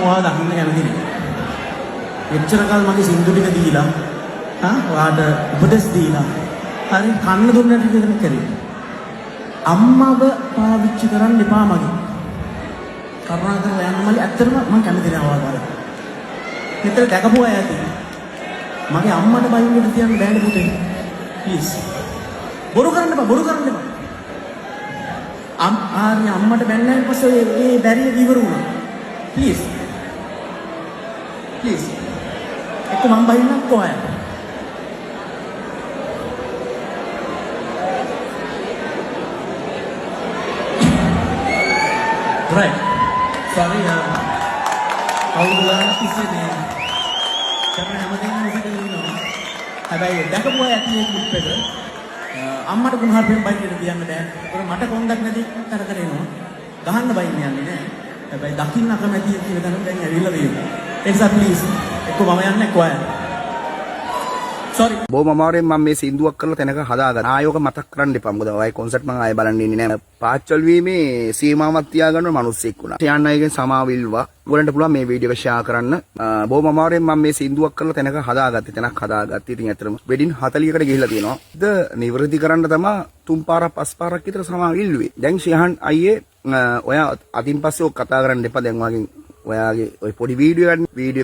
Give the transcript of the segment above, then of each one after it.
මම ඔයාලා දකින්න කැමති නෑ. එච්චර කල් මගේ සින්දු ටික දීලා ඔයාට උපදෙස් දීලා හරි කන්න දුන්නට විතරක් කරේ. අම්මව පාවිච්චි කරන්න එපා මගේ. කරුණාකරලා යන්න මල්ලි ඇත්තටම මම කැමති නෑ ඔයාලා බලන්න. මෙතන දැකපු අය ඇති. මගේ අම්මට බයින්කට තියන්න බෑනේ පුතේ. ප්ලීස්. බොරු කරන්න එපා බොරු කරන්න එපා. ආර්ය අම්මට බැන්නයින් පස්සේ ඒ බැරිය ඉවර වුණා. ප්ලීස්. ප්ලීස්. එක්ක මම බයින්නක් කොහේ? Right. Sorry, කවුරුලා කිසිදේ තමයි හැමදේම මොකද වෙනවා. හැබැයි දැකපුවා ඇති මේ ක්ලිප් එක අම්මට කුණහරුපෙන් බයින්නට කියන්න බෑ. ඒක මට කොන්දක් නැති තර කර එනවා. ගහන්න බයින්න යන්නේ නෑ. හැබැයි දකින්න අකමැති කියන තැන දැන් ඇවිල්ලා තියෙනවා. ඒ නිසා ප්ලීස් එක්ක මම යන්නේ කොහේ? Sorry. බොහොම අමාරුවෙන් මම මේ සින්දුවක් කරලා තැනක හදාගත්තා. ආයෝක මතක් කරන්න එපා. මොකද ඔය කොන්සර්ට් මම ආයෙ බලන්න ඉන්නේ නෑ. පාච්චල් වීමේ සීමාවක් තියාගන්න මනුස්සෙක් වුණා. ටියන් අයගෙන් සමාවිල්වා. ඔයගලන්ට පුළුවන් මේ වීඩියෝ එක ෂෙයා කරන්න. බොහොම අමාරුවෙන් මම මේ සින්දුවක් කරලා තැනක හදාගත්තේ. තැනක් හදාගත්තේ. ඉතින් ඇත්තටම වෙඩින් 40කට ගිහිල්ලා තියෙනවා. නිවෘත්ති කරන්න තමයි 3 පාරක් 5 පාරක් විතර සමාවිල්ුවේ. දැන් ෂිහන් අයියේ ඔයා අදින් පස්සේ ඔක් කතා කරන්න එපා. දැන් වගේ ඔයාගේ ඔය පොඩි වීඩියෝ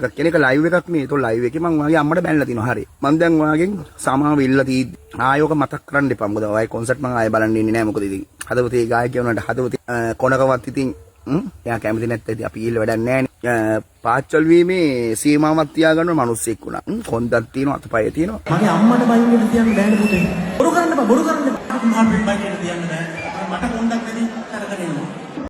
එකක් කියන එක ලයිව් එකක් නේ. ඒතො ලයිව් එකේ මම ඔයාගේ අම්මට බැනලා තිනවා. හරි. මම දැන් ඔයාගෙන් සමාව ඉල්ල තීද්දි ආයෝක මතක් කරන්න එපා. මොකද ඔයයි කොන්සර්ට් මම ආයෙ බලන්න ඉන්නේ නෑ. මොකද ඉතින් හදවතේ ගායකයා වුණාට හදවතේ කොනකවත් ඉතින් එයා කැමති නැත්නම් අපි ඊළ වැඩක් නෑනේ. පාච්චල් වීමේ සීමාවක් තියාගන්න මනුස්සෙක් වුණා. කොන්දක් තියෙනවා අතපය තියෙනවා. මගේ අම්මට බයින්නට තියන්න බෑනේ පුතේ. බොරු කරන්න එපා බොරු කරන්න එපා.